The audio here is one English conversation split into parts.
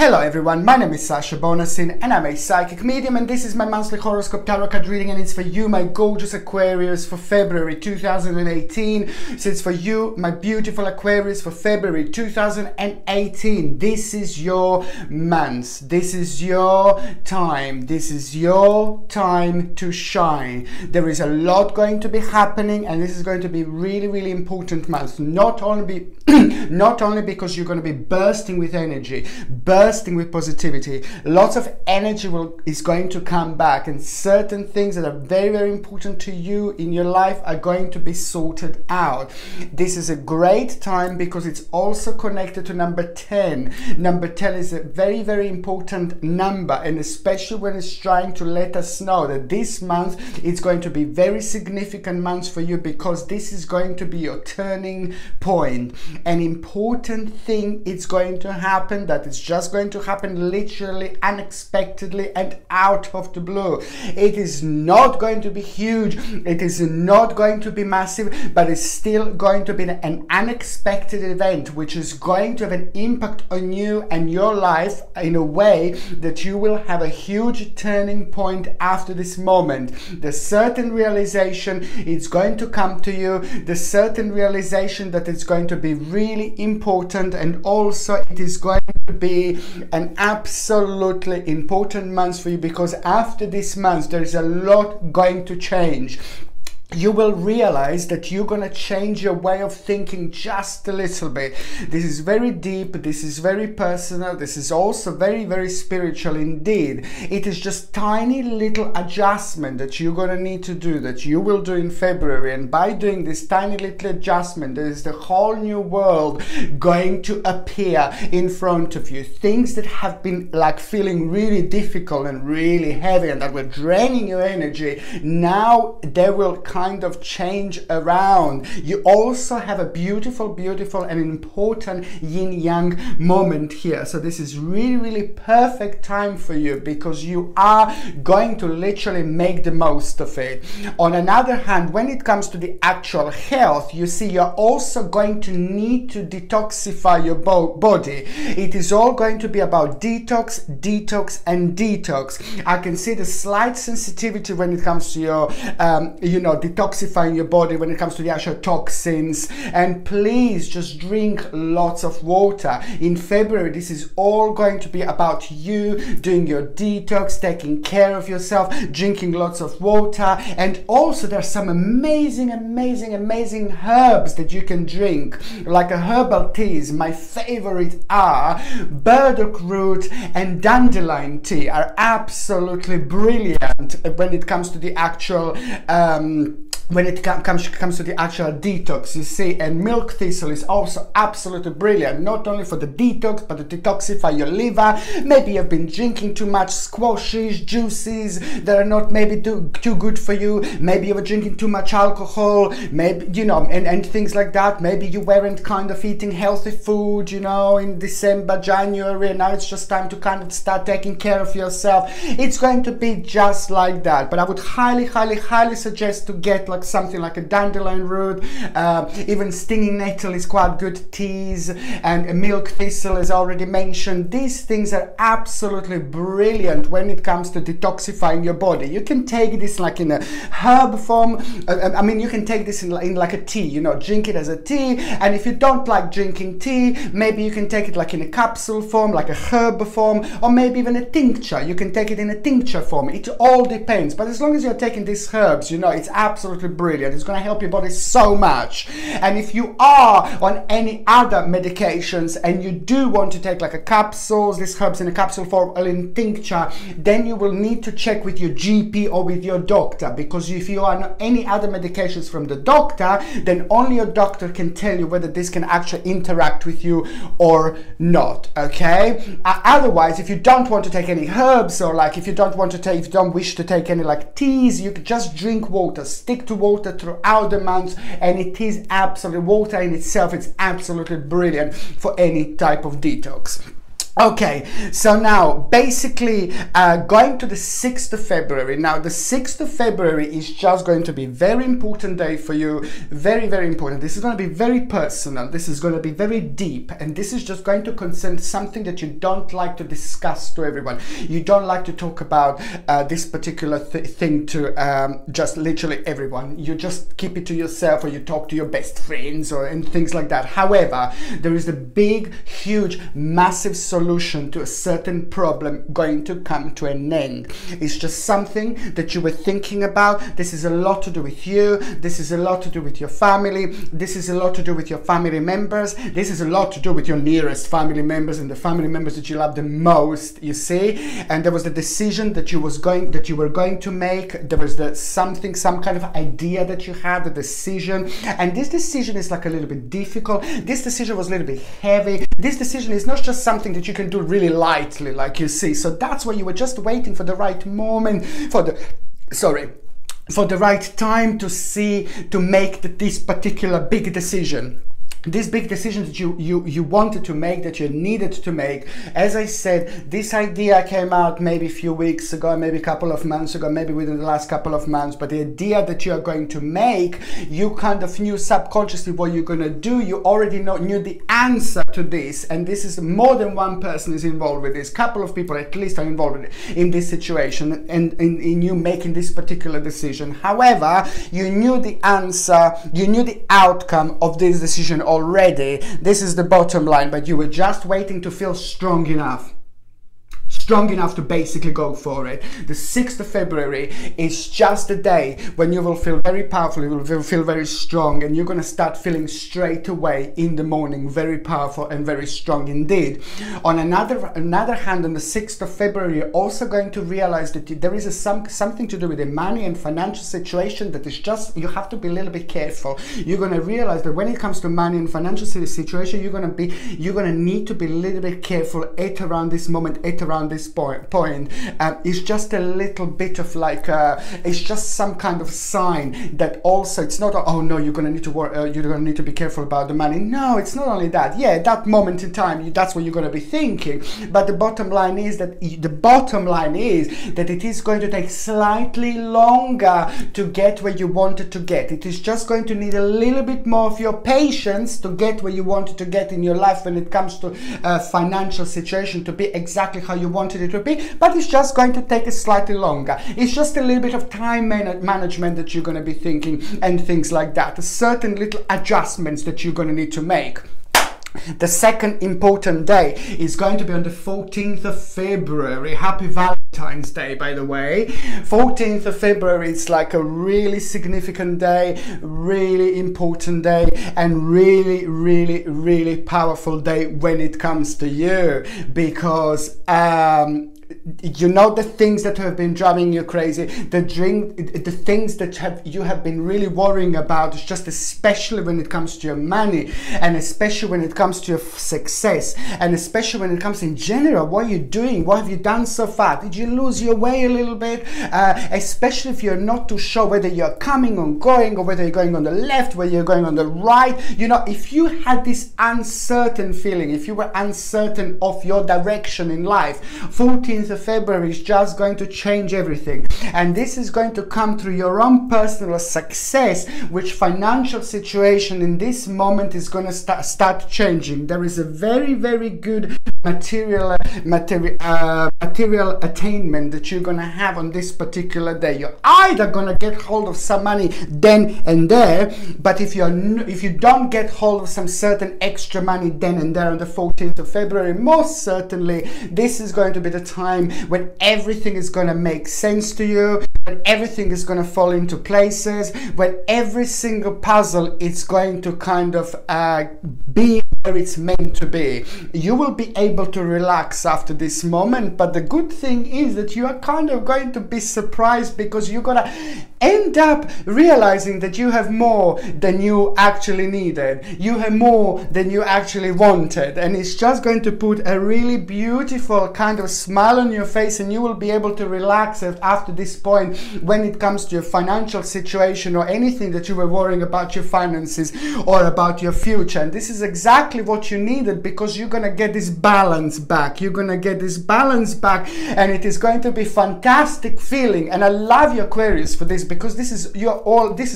Hello everyone, my name is Sasha Bonasin and I'm a psychic medium, and this is my monthly horoscope tarot card reading, and it's for you, my gorgeous Aquarius, for February 2018. So it's for you, my beautiful Aquarius, for February 2018. This is your month. This is your time. This is your time to shine. There is a lot going to be happening, and this is going to be really important month. Not only because you're going to be bursting with energy, bursting with positivity. Lots of energy is going to come back, and certain things that are very important to you in your life are going to be sorted out. This is a great time because it's also connected to number 10. Number 10 is a very important number, and especially when it's trying to let us know that this month it's going to be very significant month for you, because this is going to be your turning point. An important thing is going to happen that is just going to happen literally unexpectedly and out of the blue. It is not going to be huge, it is not going to be massive, but it's still going to be an unexpected event which is going to have an impact on you and your life in a way that you will have a huge turning point after this moment. The certain realization is going to come to you, the certain realization that it's going to be really important, and also it is going to be an absolutely important month for you, because after this month there is a lot going to change. You will realize that you're going to change your way of thinking just a little bit. This is very deep, this is very personal, this is also very spiritual indeed. It is just tiny little adjustment that you're going to need to do, that you will do in February, and by doing this tiny little adjustment, there is the whole new world going to appear in front of you. Things that have been like feeling really difficult and really heavy and that were draining your energy, now they will kind of change around. You also have a beautiful and important yin-yang moment here. So this is really perfect time for you, because you are going to literally make the most of it. On another hand, when it comes to the actual health, you see, you're also going to need to detoxify your body. It is all going to be about detox and detox. I can see the slight sensitivity when it comes to your detoxifying your body, when it comes to the actual toxins. And please just drink lots of water. In February, this is all going to be about you doing your detox, taking care of yourself, drinking lots of water. And also there's some amazing herbs that you can drink, like a herbal teas. My favorite are burdock root and dandelion tea, are absolutely brilliant when it comes to the actual when it comes to the actual detox, you see. And milk thistle is also absolutely brilliant, not only for the detox, but to detoxify your liver. Maybe you've been drinking too much squashes, juices that are not maybe too good for you. Maybe you were drinking too much alcohol, maybe, and things like that. Maybe you weren't kind of eating healthy food, in December, January, and now it's just time to kind of start taking care of yourself. It's going to be just like that. But I would highly suggest to get like something like a dandelion root, even stinging nettle is quite good teas, and a milk thistle, as already mentioned. These things are absolutely brilliant when it comes to detoxifying your body. You can take this like in a herb form. You can take this in like a tea, drink it as a tea. And if you don't like drinking tea, maybe you can take it like in a capsule form, like a herb form, or maybe even a tincture. You can take it in a tincture form. It all depends. But as long as you're taking these herbs, it's absolutely brilliant. It's going to help your body so much. And if you are on any other medications and you do want to take like a capsules, these herbs in a capsule form or in tincture, then you will need to check with your GP or with your doctor, because if you are on any other medications from the doctor, then only your doctor can tell you whether this can actually interact with you or not. Okay, otherwise, if you don't want to take any herbs, or like if you don't wish to take any like teas, you can just drink water. Stick to water throughout the month, and it is absolutely, water in itself is absolutely brilliant for any type of detox. Okay, so now basically going to the 6th of February. Now the 6th of February is just going to be a very important day for you. Very, very important. This is going to be very personal. This is going to be very deep. And this is just going to concern something that you don't like to discuss to everyone. You don't like to talk about this particular thing to just literally everyone. You just keep it to yourself, or you talk to your best friends and things like that. However, there is a big, huge, massive solution to a certain problem going to come to an end. It's just something that you were thinking about. This is a lot to do with you. This is a lot to do with your family. This is a lot to do with your family members. This is a lot to do with your nearest family members and the family members that you love the most, you see. And there was the decision that you were going to make. There was some kind of idea that you had, a decision. And this decision is like a little bit difficult. This decision was a little bit heavy. This decision is not just something that you can do really lightly, like you see. So that's why you were just waiting for the right moment, for the right time to make this particular big decision. This big decision that you wanted to make, that you needed to make. As I said, this idea came out maybe a few weeks ago, maybe a couple of months ago, maybe within the last couple of months. But the idea that you are going to make, you kind of knew subconsciously what you're going to do. You already knew the answer to this. And this is more than one person is involved with this. Couple of people at least are involved in this situation and in you making this particular decision. However, you knew the answer, you knew the outcome of this decision already. This is the bottom line, but you were just waiting to feel strong enough to basically go for it. The 6th of February is just a day when you will feel very powerful, you will feel very strong, and you're going to start feeling straight away in the morning very powerful and very strong indeed. On another hand, on the 6th of February, you're also going to realize that there is something to do with the money and financial situation that is just, you have to be a little bit careful. You're going to realize that when it comes to money and financial situation, you're going to need to be a little bit careful at around this moment, at around this point. It's just a little bit of like it's just some kind of sign that also it's not oh no, you're gonna need to work, you're gonna need to be careful about the money. No, it's not only that. Yeah, that moment in time, that's what you're gonna be thinking. But the bottom line is that it is going to take slightly longer to get where you wanted to get. It is just going to need a little bit more of your patience to get where you wanted to get in your life when it comes to financial situation to be exactly how you wanted it to be, but it's just going to take a slightly longer. It's just a little bit of time management that you're going to be thinking and things like that. Certain little adjustments that you're going to need to make. The second important day is going to be on the 14th of February. Happy Valentine's Day, by the way. 14th of February is like a really significant day, really important day, and really, really, really powerful day when it comes to you, because you know, the things that have been driving you crazy, the things that you have been really worrying about, just especially when it comes to your money, and especially when it comes to your success, and especially when it comes in general, what are you doing? What have you done so far? Did you lose your way a little bit? Especially if you're not too sure whether you're coming or going, or whether you're going on the left, whether you're going on the right. You know, if you had this uncertain feeling, if you were uncertain of your direction in life, 14th of February is just going to change everything, and this is going to come through your own personal success, which financial situation in this moment is going to start changing. There is a very, very good material attainment that you're going to have on this particular day. You're either going to get hold of some money then and there, but if you don't get hold of some certain extra money then and there on the 14th of February, most certainly this is going to be the time when everything is going to make sense to you, when everything is going to fall into places, when every single puzzle is going to kind of be where it's meant to be. You will be able to relax after this moment, but the good thing is that you are kind of going to be surprised, because you're gonna end up realizing that you have more than you actually needed. You have more than you actually wanted, and it's just going to put a really beautiful kind of smile on your face, and you will be able to relax after this point when it comes to your financial situation or anything that you were worrying about your finances or about your future. And this is exactly what you needed, because you're gonna get this balance back. You're gonna get this balance back, and it is going to be fantastic feeling. And I love you, Aquarius, for this, because this is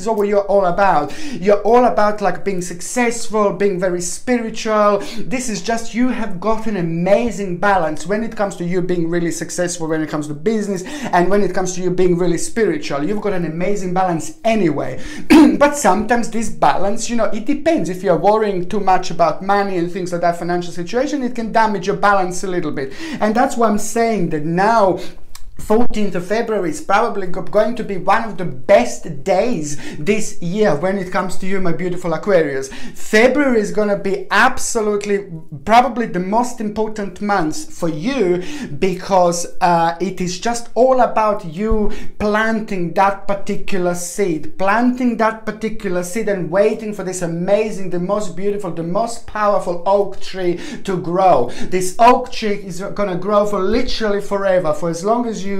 what you're all about. You're all about like being successful, being very spiritual. This is just, you have got an amazing balance when it comes to you being really successful, when it comes to business, and when it comes to you being really spiritual. You've got an amazing balance anyway. But sometimes this balance, you know, it depends. If you're worrying too much about money and things like that, financial situation, it can damage your balance a little bit. And that's why I'm saying that now 14th of February is probably going to be one of the best days this year when it comes to you, my beautiful Aquarius. February is going to be absolutely probably the most important month for you, because it is just all about you planting that particular seed, and waiting for this amazing, the most beautiful, the most powerful oak tree to grow. This oak tree is going to grow for literally forever, for as long as you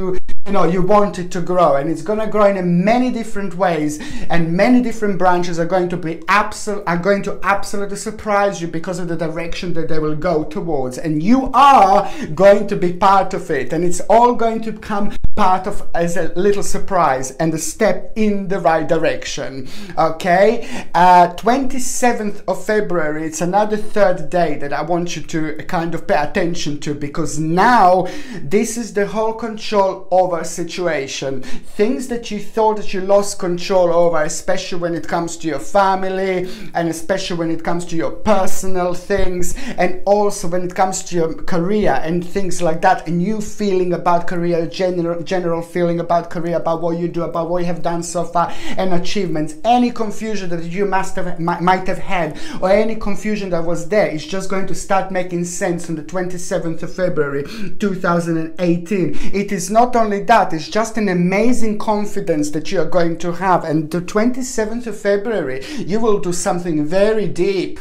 want it to grow, and it's going to grow in many different ways, and many different branches are going to absolutely surprise you because of the direction that they will go towards, and you are going to be part of it, and it's all going to come part of as a little surprise and a step in the right direction. Okay, 27th of February, it's another third day that I want you to kind of pay attention to, because now this is the whole control over situation. Things that you thought that you lost control over, especially when it comes to your family, and especially when it comes to your personal things, and also when it comes to your career and things like that, and you feeling about career, general feeling about career, about what you do, about what you have done so far, and achievements. Any confusion that you might have had, or any confusion that was there, is just going to start making sense on the 27th of February 2018. It is not only that, it's just an amazing confidence that you are going to have. And the 27th of February, you will do something very deep.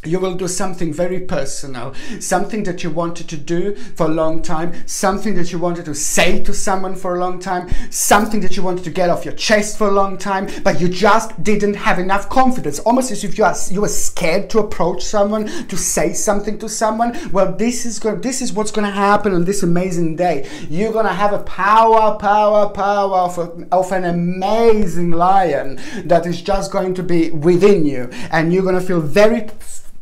You will do something very personal, something that you wanted to do for a long time, something that you wanted to say to someone for a long time, something that you wanted to get off your chest for a long time, but you just didn't have enough confidence, almost as if you were scared to approach someone, to say something to someone. Well, this is what's going to happen on this amazing day. You're going to have a power of an amazing lion that is just going to be within you, and you're going to feel very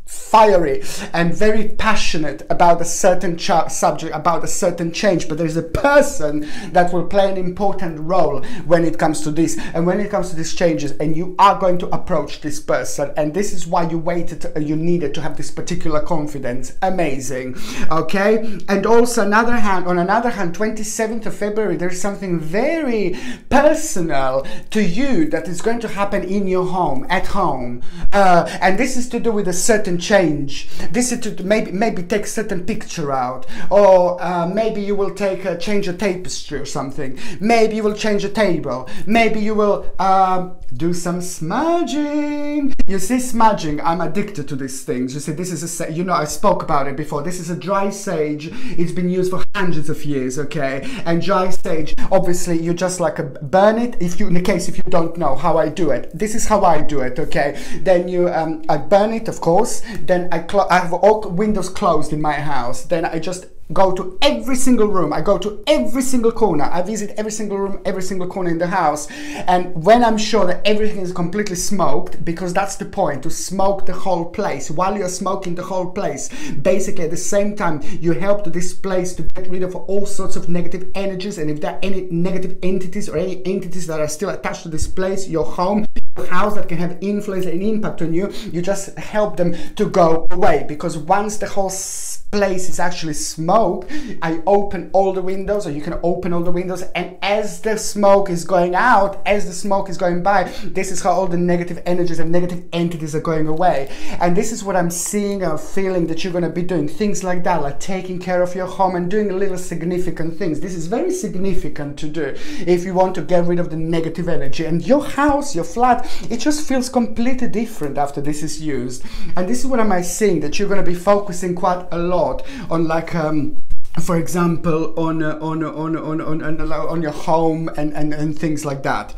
fiery and very passionate about a certain subject, about a certain change. But there is a person that will play an important role when it comes to this, and when it comes to these changes, and you are going to approach this person, and this is why you you needed to have this particular confidence. Amazing. Okay, and also on another hand, 27th of February, there's something very personal to you that is going to happen in your home, at home, and this is to do with a certain change. This is to maybe take a certain picture out, or maybe you will change a tapestry or something. Maybe you will change a table. Maybe you will do some smudging. You see, smudging, I'm addicted to these things. You see, this is I spoke about it before. This is a dry sage. It's been used for hundreds of years, okay? And dry sage, obviously, you just burn it. In the case if you don't know how I do it, this is how I do it, okay? Then I burn it, of course. Then I have all windows closed in my house. Then I just go to every single room. I go to every single corner. I visit every single room, every single corner in the house. And when I'm sure that everything is completely smoked, because that's the point, to smoke the whole place. While you're smoking the whole place, basically at the same time, you help this place to get rid of all sorts of negative energies. And if there are any negative entities or any entities that are still attached to this place, your home, house, that can have influence and impact on you, you just help them to go away. Because once the whole place is actually smoke, I open all the windows, or you can open all the windows, and as the smoke is going out, as the smoke is going by, this is how all the negative energies and negative entities are going away. And this is what I'm seeing or feeling that you're going to be doing, things like that, like taking care of your home and doing little significant things. This is very significant to do if you want to get rid of the negative energy. And your house, your flat, it just feels completely different after this is used. And this is what I'm seeing, that you're going to be focusing quite a lot on, like, for example, on your home and things like that.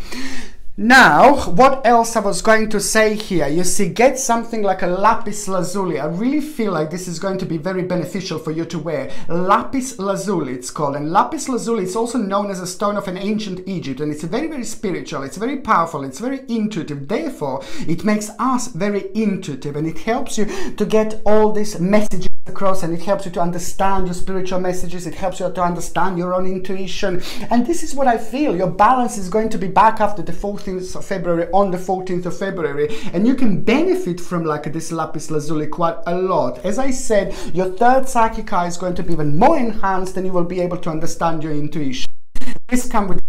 Now, what else I was going to say here? You see, get something like a lapis lazuli. I really feel like this is going to be very beneficial for you to wear. Lapis lazuli, it's called. And lapis lazuli is also known as a stone of an ancient Egypt. And it's very, very spiritual. It's very powerful. It's very intuitive. Therefore, it makes us very intuitive. And it helps you to get all these messages across, and it helps you to understand your spiritual messages. It helps you to understand your own intuition. And this is what I feel. Your balance is going to be back after the 14th of February, on the 14th of February, and you can benefit from like this lapis lazuli quite a lot. As I said, your third psychic eye is going to be even more enhanced, and you will be able to understand your intuition. This comes with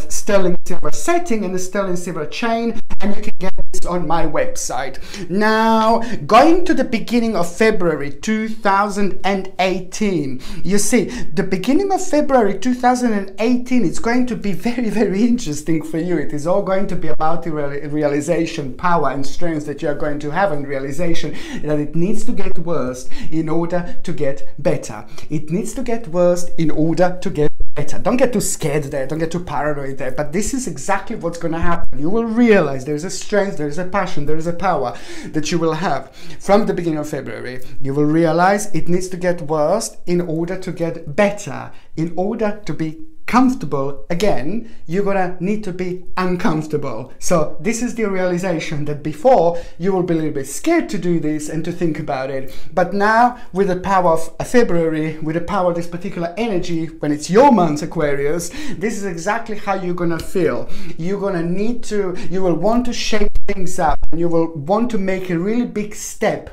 sterling silver setting and a sterling silver chain, and you can get this on my website. Now, going to the beginning of February 2018, you see, the beginning of February 2018 is going to be very, very interesting for you. It is all going to be about the realization, power and strength that you are going to have, and realization that it needs to get worse in order to get better. It needs to get worse in order to get better. Don't get too scared there, don't get too paranoid there, but this is exactly what's going to happen. You will realize there is a strength, there is a passion, there is a power that you will have from the beginning of February. You will realize it needs to get worse in order to get better. In order to be comfortable again, you're gonna need to be uncomfortable. So this is the realization that before you will be a little bit scared to do this and to think about it, but now with the power of February, with the power of this particular energy, when it's your month, Aquarius, this is exactly how you're gonna feel. You're gonna need to, you will want to shake things up, and you will want to make a really big step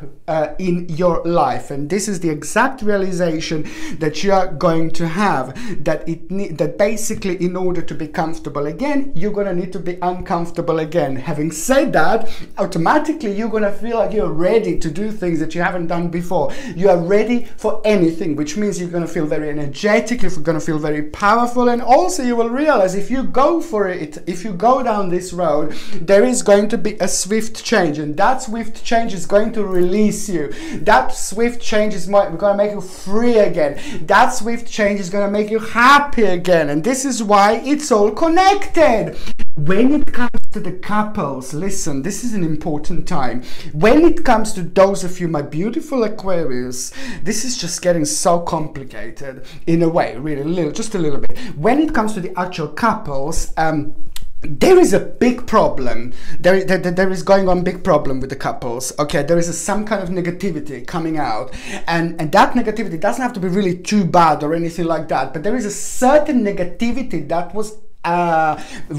in your life. And this is the exact realization that you are going to have, that that basically in order to be comfortable again, you're going to need to be uncomfortable again. Having said that, automatically you're going to feel like you're ready to do things that you haven't done before. You are ready for anything, which means you're going to feel very energetic, you're going to feel very powerful, and also you will realize if you go for it, if you go down this road, there is going to be a swift change, and that swift change is going to release you. That swift change is going to make you free again. That swift change is going to make you happy again. And this is why it's all connected. When it comes to the couples, listen, this is an important time. When it comes to those of you, my beautiful Aquarius, this is just getting so complicated in a way, really, just a little bit. When it comes to the actual couples, there is a big problem. There is going on big problem with the couples. Okay, there is some kind of negativity coming out, and that negativity doesn't have to be really too bad or anything like that, but there is a certain negativity that was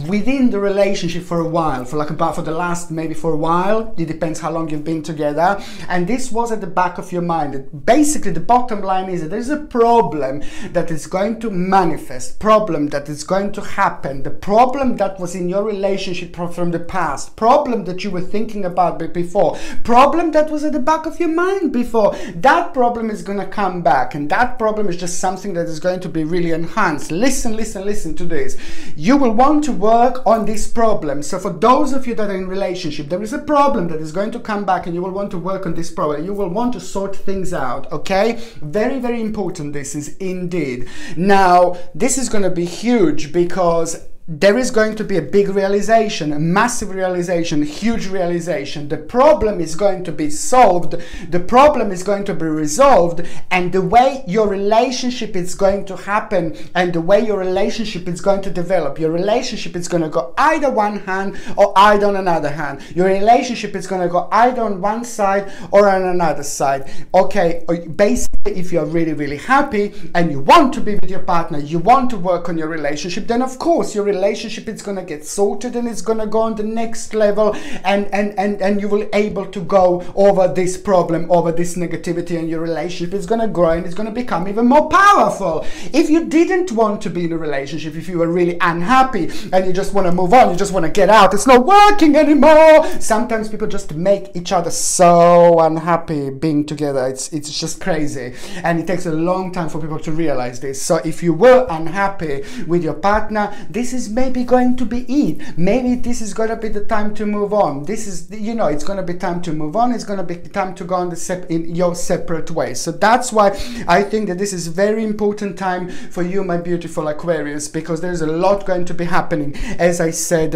within the relationship for a while, for the last, maybe for a while, it depends how long you've been together, and this was at the back of your mind. Basically, the bottom line is that there's a problem that is going to manifest, problem that is going to happen, the problem that was in your relationship from the past, problem that you were thinking about before, problem that was at the back of your mind before. That problem is going to come back, and that problem is just something that is going to be really enhanced. Listen to this. You will want to work on this problem. So for those of you that are in relationship, there is a problem that is going to come back, and you will want to work on this problem. You will want to sort things out, okay? Very, very important this is indeed. Now, this is going to be huge because there is going to be a big realization, a massive realization, huge realization. The problem is going to be solved, the problem is going to be resolved, and the way your relationship is going to happen and the way your relationship is going to develop, your relationship is going to go either one hand or either on another hand. Your relationship is going to go either on one side or on another side. Okay, basically, if you're really, really happy and you want to be with your partner, you want to work on your relationship, then of course your relationship is going to get sorted and it's going to go on the next level, and you will able to go over this problem, over this negativity, and your relationship is going to grow and it's going to become even more powerful. If you didn't want to be in a relationship, if you were really unhappy and you just want to move on, you just want to get out, it's not working anymore. Sometimes people just make each other so unhappy being together. It's just crazy, and it takes a long time for people to realize this. So if you were unhappy with your partner, this is maybe going to be it. Maybe this is going to be the time to move on. This is, you know, it's going to be time to move on. It's going to be time to go on in your separate ways. So that's why I think that this is very important time for you, my beautiful Aquarius, because there's a lot going to be happening, as I said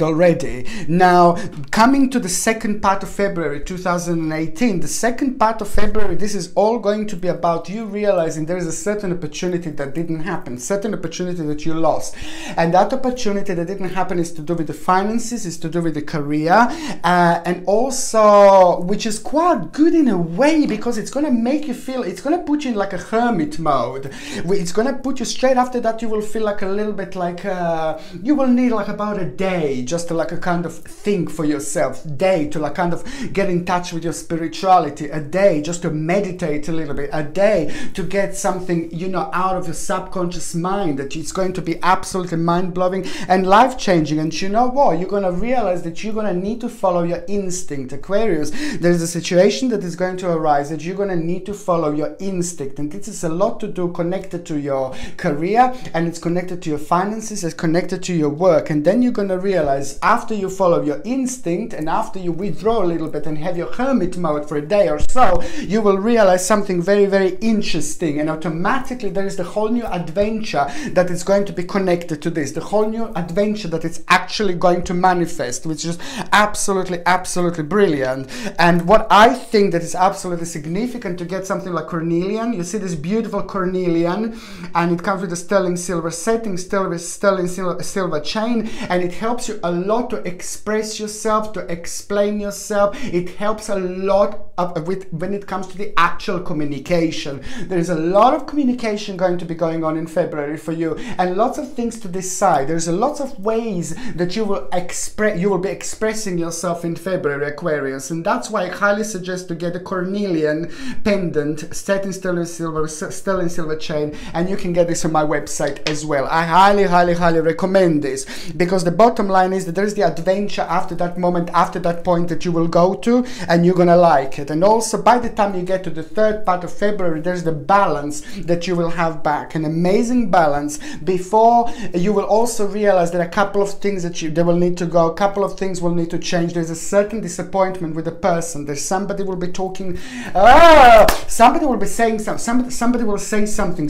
already. Now, coming to the second part of February 2018, the second part of February, this is all going to be about you realizing there is a certain opportunity that didn't happen, certain opportunity that you lost. And that opportunity that didn't happen is to do with the finances, is to do with the career, and also, which is quite good in a way, because it's going to make you feel, it's going to put you in like a hermit mode. It's going to put you straight after that, you will feel like a little bit like, you will need like about a day just to like a kind of think for yourself, day to like kind of get in touch with your spirituality, a day just to meditate a little bit, a day to get something, you know, out of your subconscious mind that it's going to be absolutely mind-blowing and life-changing. And you know what, you're going to realize that you're going to need to follow your instinct, Aquarius. There's a situation that is going to arise that you're going to need to follow your instinct, and this is a lot to do connected to your career, and it's connected to your finances, it's connected to your work. And then you're going to realize, after you follow your instinct and after you withdraw a little bit and have your hermit mode for a day or so, you will realize something very, very interesting, and automatically there is the whole new adventure that is going to be connected to this, the whole new adventure that it's actually going to manifest, which is absolutely, absolutely brilliant. And what I think that is absolutely significant, to get something like cornelian, you see this beautiful cornelian, and it comes with a sterling silver setting, sterling silver chain, and it helps you a lot to express yourself, to explain yourself. It helps a lot when it comes to the actual communication. There is a lot of communication going to be going on in February for you, and lots of things to decide. There's a lot of ways that you will be expressing yourself in February, Aquarius, and that's why I highly suggest to get a cornelian pendant set in sterling silver chain, and you can get this on my website as well. I highly, highly, highly recommend this, because the bottom line is that there is the adventure after that moment, after that point that you will go to, and you're gonna like it. And also, by the time you get to the third part of February, there's the balance that you will have back, an amazing balance. Before, you will also realize that a couple of things they will need to go, a couple of things will need to change. There's a certain disappointment with a person. There's somebody will be talking, somebody will be saying something, somebody will say something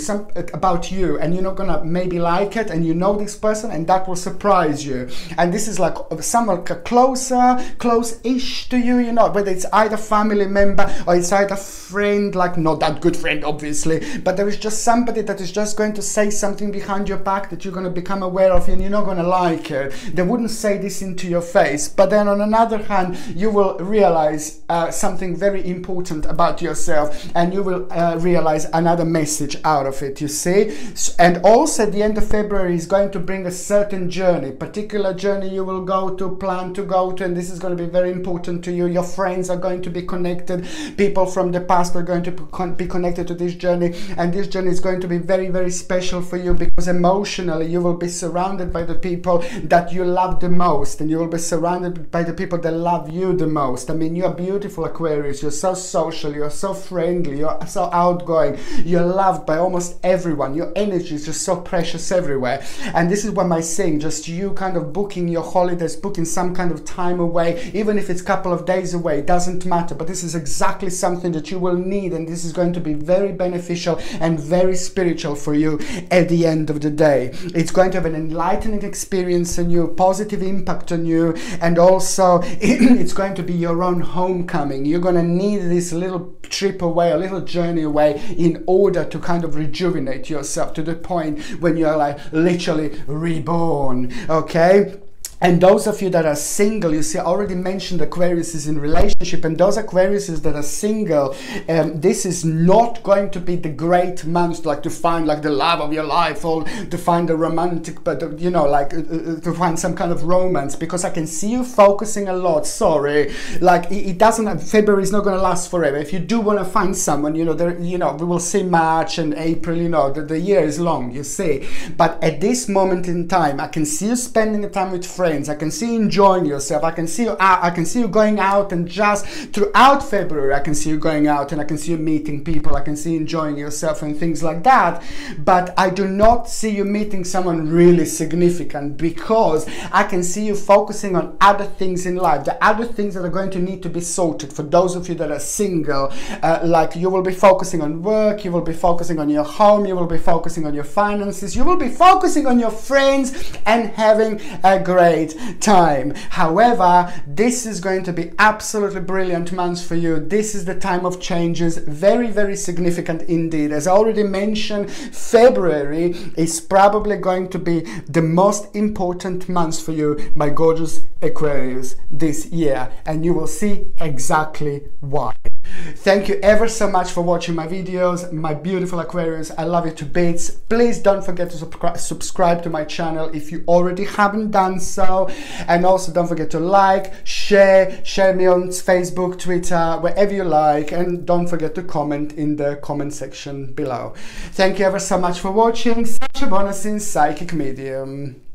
about you, and you're not gonna maybe like it, and you know this person, and that will surprise you. And this is like someone close-ish to you, you know, whether it's either family member or it's either friend, like not that good friend obviously, but there is just somebody that is just going to say something behind your back that you're going to become aware of, and you're not going to like it. They wouldn't say this into your face, but then on another hand, you will realize something very important about yourself, and you will realize another message out of it, you see. And also at the end of February is going to bring a certain journey, particular journey you will go to, plan to go to, and this is going to be very important to you. Your friends are going to be connected, people from the past are going to be connected to this journey, and this journey is going to be very, very special for you, because emotionally you will be surrounded by the people that you love the most, and you will be surrounded by the people that love you the most. I mean, you are beautiful, Aquarius. You're so social, you're so friendly, you're so outgoing, you're loved by almost everyone. Your energy is just so precious everywhere, and this is what I'm saying, just you kind of booking your holidays, booking some kind of time away, even if it's a couple of days away, doesn't matter, but this is exactly something that you will need, and this is going to be very beneficial and very spiritual for you at the end of the day. It's going to have an enlightening experience on you, positive impact on you, and also it's going to be your own homecoming. You're going to need this little trip away, a little journey away, in order to kind of rejuvenate yourself to the point when you're like literally reborn, okay? And those of you that are single, you see, I already mentioned Aquarius is in relationship, and those Aquariuses that are single, this is not going to be the great month, like to find like the love of your life, or to find a romantic, but you know, like to find some kind of romance, because I can see you focusing a lot. Sorry, like it doesn't. February is not going to last forever. If you do want to find someone, you know, there, you know, we will see March and April. You know, the year is long, you see. But at this moment in time, I can see you spending the time with friends. I can see you enjoying yourself. I can see you out. I can see you going out, and just throughout February, I can see you going out, and I can see you meeting people. I can see you enjoying yourself and things like that. But I do not see you meeting someone really significant, because I can see you focusing on other things in life, the other things that are going to need to be sorted. For those of you that are single, like you will be focusing on work, you will be focusing on your home, you will be focusing on your finances, you will be focusing on your friends and having a great time. However, this is going to be absolutely brilliant month for you. This is the time of changes, very, very significant indeed. As I already mentioned, February is probably going to be the most important month for you, my gorgeous Aquarius, this year, and you will see exactly why. Thank you ever so much for watching my videos, my beautiful Aquarius. I love you to bits. Please don't forget to subscribe to my channel if you already haven't done so, and also don't forget to like, share me on Facebook, Twitter, wherever you like, and don't forget to comment in the comment section below. Thank you ever so much for watching. Sasha Bonasin, Psychic Medium.